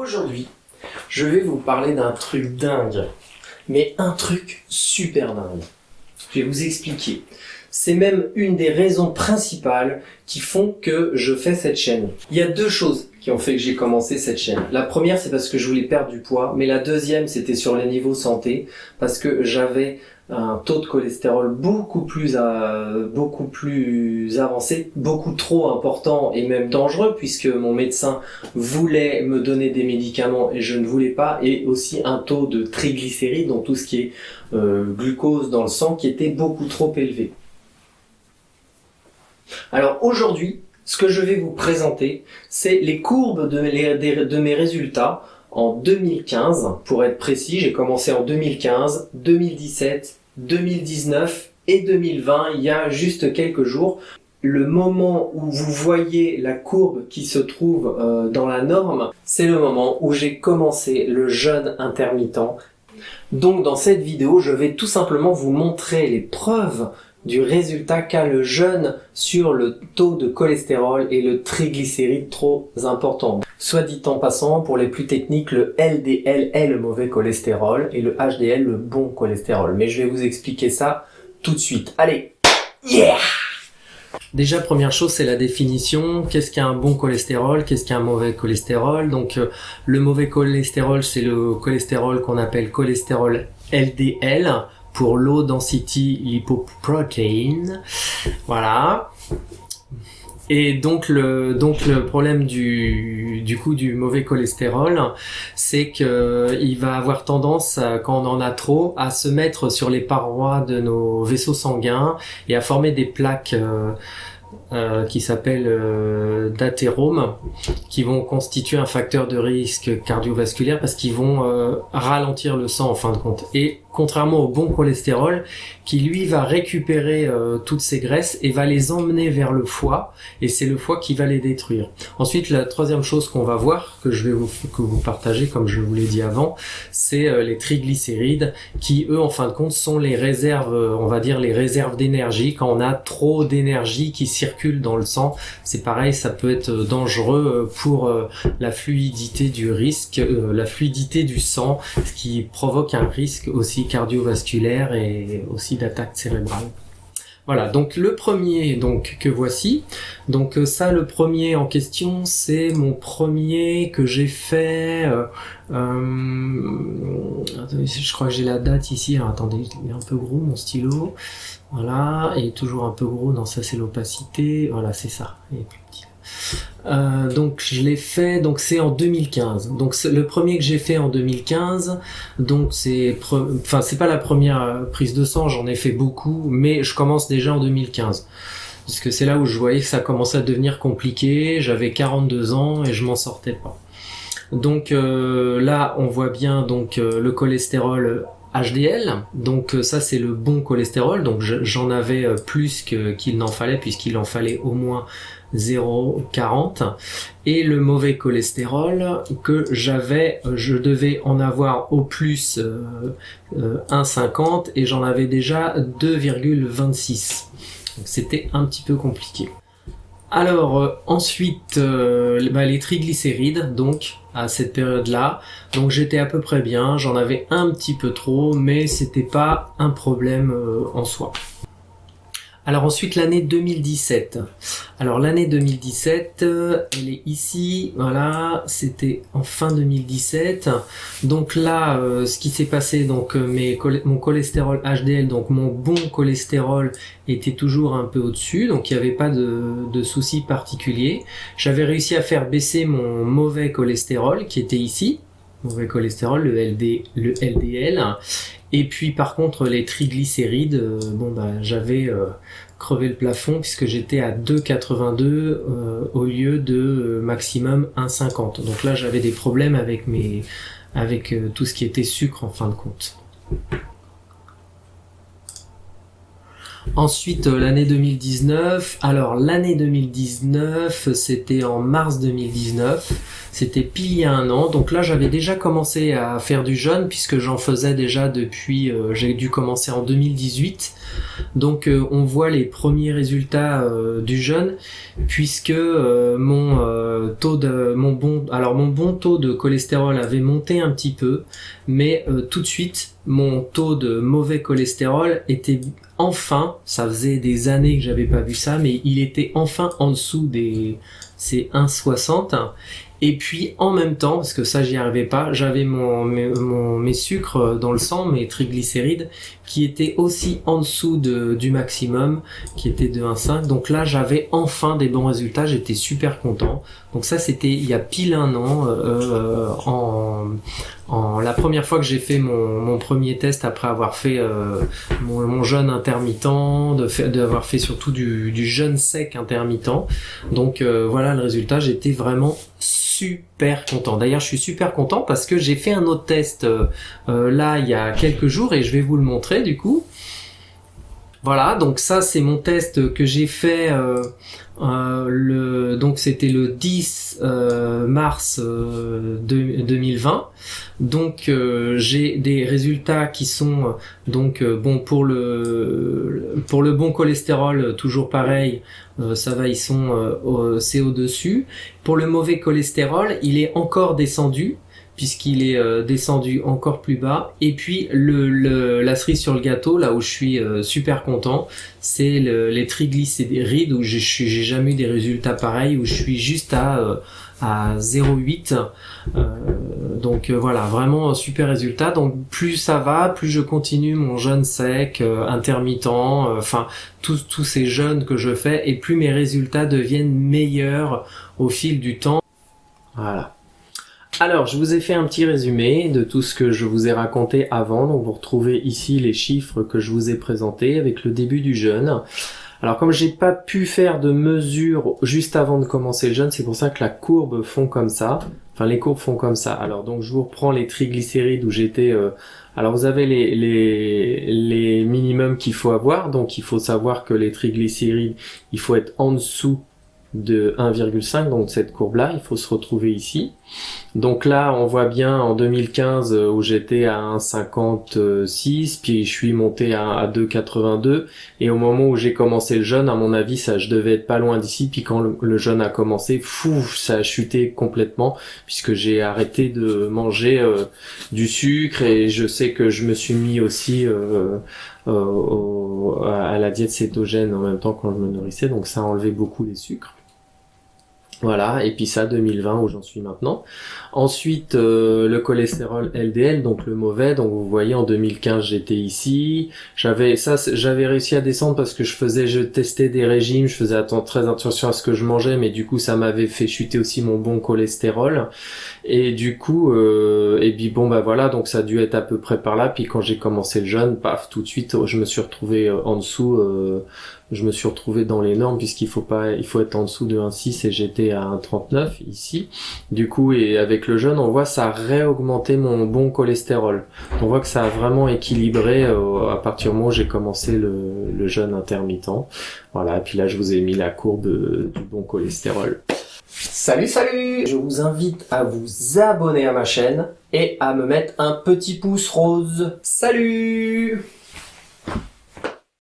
Aujourd'hui, je vais vous parler d'un truc dingue, mais un truc super dingue. Je vais vous expliquer. C'est même une des raisons principales qui font que je fais cette chaîne. Il y a deux choses qui ont fait que j'ai commencé cette chaîne. La première, c'est parce que je voulais perdre du poids, mais la deuxième, c'était sur les niveaux santé, parce que j'avais un taux de cholestérol beaucoup plus avancé, beaucoup trop important et même dangereux, puisque mon médecin voulait me donner des médicaments et je ne voulais pas, et aussi un taux de triglycérides, donc tout ce qui est glucose dans le sang, qui était beaucoup trop élevé. Alors aujourd'hui, ce que je vais vous présenter, c'est les courbes de mes résultats en 2015. Pour être précis, j'ai commencé en 2015, 2017, 2019 et 2020, il y a juste quelques jours. Le moment où vous voyez la courbe qui se trouve dans la norme, c'est le moment où j'ai commencé le jeûne intermittent. Donc dans cette vidéo, je vais tout simplement vous montrer les preuves du résultat qu'a le jeûne sur le taux de cholestérol et le triglycéride trop important. Soit dit en passant, pour les plus techniques, le LDL est le mauvais cholestérol et le HDL le bon cholestérol. Mais je vais vous expliquer ça tout de suite. Allez, yeah! Déjà, première chose, c'est la définition. Qu'est-ce qu'un bon cholestérol? Qu'est-ce qu'un mauvais cholestérol? Donc, le mauvais cholestérol, c'est le cholestérol qu'on appelle cholestérol LDL, pour low density lipoprotein. Voilà. Et donc le problème du coup du mauvais cholestérol, c'est que il va avoir tendance, quand on en a trop, à se mettre sur les parois de nos vaisseaux sanguins et à former des plaques qui s'appellent d'athérome, qui vont constituer un facteur de risque cardiovasculaire parce qu'ils vont ralentir le sang en fin de compte. Et contrairement au bon cholestérol, qui lui va récupérer toutes ces graisses et va les emmener vers le foie, et c'est le foie qui va les détruire. Ensuite, la troisième chose qu'on va voir, que vous partagez comme je vous l'ai dit avant, c'est les triglycérides, qui eux en fin de compte sont les réserves, on va dire les réserves d'énergie. Quand on a trop d'énergie qui circule dans le sang, c'est pareil, ça peut être dangereux pour la fluidité la fluidité du sang, ce qui provoque un risque aussi cardiovasculaire et aussi d'attaque cérébrale. Voilà, donc le premier donc que voici. Donc ça, le premier en question, c'est mon premier que j'ai fait. Attendez, je crois que j'ai la date ici. Alors, attendez, il est un peu gros mon stylo. Voilà, et toujours un peu gros. Non, ça c'est l'opacité. Voilà, c'est ça. Il est plus petit. Donc je l'ai fait, donc c'est en 2015. Donc le premier que j'ai fait en 2015. Donc c'est pas la première prise de sang, j'en ai fait beaucoup, mais je commence déjà en 2015. Parce que c'est là où je voyais que ça commençait à devenir compliqué. J'avais 42 ans et je m'en sortais pas. Donc là, on voit bien donc le cholestérol HDL, donc ça c'est le bon cholestérol, donc j'en avais plus qu'il n'en fallait, puisqu'il en fallait au moins 0,40, et le mauvais cholestérol que j'avais, je devais en avoir au plus 1,50 et j'en avais déjà 2,26, donc c'était un petit peu compliqué. Alors ensuite les triglycérides, donc à cette période-là, donc j'étais à peu près bien, j'en avais un petit peu trop, mais c'était pas un problème en soi. Alors ensuite l'année 2017. Alors l'année 2017, elle est ici, voilà, c'était en fin 2017. Donc là, ce qui s'est passé, donc mon cholestérol HDL, donc mon bon cholestérol, était toujours un peu au-dessus, donc il n'y avait pas de soucis particuliers. J'avais réussi à faire baisser mon mauvais cholestérol qui était ici, mauvais cholestérol, le LDL. Et puis par contre les triglycérides, j'avais crevé le plafond puisque j'étais à 2,82 au lieu de maximum 1,50. Donc là j'avais des problèmes avec tout ce qui était sucre en fin de compte. Ensuite, l'année 2019. Alors, l'année 2019, c'était en mars 2019. C'était pile il y a un an. Donc là, j'avais déjà commencé à faire du jeûne puisque j'en faisais déjà depuis, j'ai dû commencer en 2018. Donc, on voit les premiers résultats du jeûne puisque mon bon taux de cholestérol avait monté un petit peu, mais tout de suite, mon taux de mauvais cholestérol était enfin, ça faisait des années que j'avais pas vu ça, mais il était enfin en dessous c'est 1,60. Et puis en même temps, parce que ça j'y arrivais pas, j'avais mes sucres dans le sang, mes triglycérides, qui étaient aussi en dessous du maximum, qui était de 1,5. Donc là j'avais enfin des bons résultats, j'étais super content. Donc ça c'était il y a pile un an, la première fois que j'ai fait mon premier test après avoir fait mon jeûne intermittent, d'avoir fait surtout du jeûne sec intermittent. Donc voilà le résultat, j'étais vraiment super content. D'ailleurs, je suis super content parce que j'ai fait un autre test là il y a quelques jours et je vais vous le montrer du coup. Voilà, donc ça c'est mon test que j'ai fait donc c'était le 10 mars 2020. Donc j'ai des résultats qui sont donc bon pour le bon cholestérol, toujours pareil, ça va, ils sont c'est au-dessus. Pour le mauvais cholestérol, il est encore descendu puisqu'il est descendu encore plus bas. Et puis la cerise sur le gâteau, là où je suis super content, c'est les triglycérides, où j'ai jamais eu des résultats pareils, où je suis juste à 0,8. Donc voilà, vraiment super résultat. Donc plus ça va, plus je continue mon jeûne sec, intermittent, enfin tous ces jeûnes que je fais, et plus mes résultats deviennent meilleurs au fil du temps. Voilà. Alors, je vous ai fait un petit résumé de tout ce que je vous ai raconté avant. Donc, vous retrouvez ici les chiffres que je vous ai présentés avec le début du jeûne. Alors, comme j'ai pas pu faire de mesures juste avant de commencer le jeûne, c'est pour ça que la courbe font comme ça. Enfin, les courbes font comme ça. Alors, donc, je vous reprends les triglycérides où j'étais... Alors, vous avez les minimums qu'il faut avoir. Donc, il faut savoir que les triglycérides, il faut être en dessous de 1,5, donc cette courbe-là, il faut se retrouver ici. Donc là, on voit bien en 2015 où j'étais à 1,56, puis je suis monté à 2,82, et au moment où j'ai commencé le jeûne, à mon avis, ça, je devais être pas loin d'ici, puis quand le jeûne a commencé, ça a chuté complètement, puisque j'ai arrêté de manger du sucre, et je sais que je me suis mis aussi à la diète cétogène en même temps quand je me nourrissais, donc ça a enlevé beaucoup les sucres. Voilà, et puis ça 2020 où j'en suis maintenant. Ensuite le cholestérol LDL, donc le mauvais, donc vous voyez en 2015 j'étais ici, j'avais réussi à descendre parce que je testais des régimes, je faisais très attention à ce que je mangeais, mais du coup ça m'avait fait chuter aussi mon bon cholestérol, et du coup et puis bon bah voilà, donc ça a dû être à peu près par là, puis quand j'ai commencé le jeûne, paf, tout de suite je me suis retrouvé en dessous, je me suis retrouvé dans les normes, puisqu'il faut être en dessous de 1,6 et j'étais à 1,39 ici. Du coup, et avec le jeûne, on voit ça a réaugmenté mon bon cholestérol. On voit que ça a vraiment équilibré à partir du moment où j'ai commencé le jeûne intermittent. Voilà, et puis là je vous ai mis la courbe du bon cholestérol. Salut, salut! Je vous invite à vous abonner à ma chaîne et à me mettre un petit pouce rose. Salut!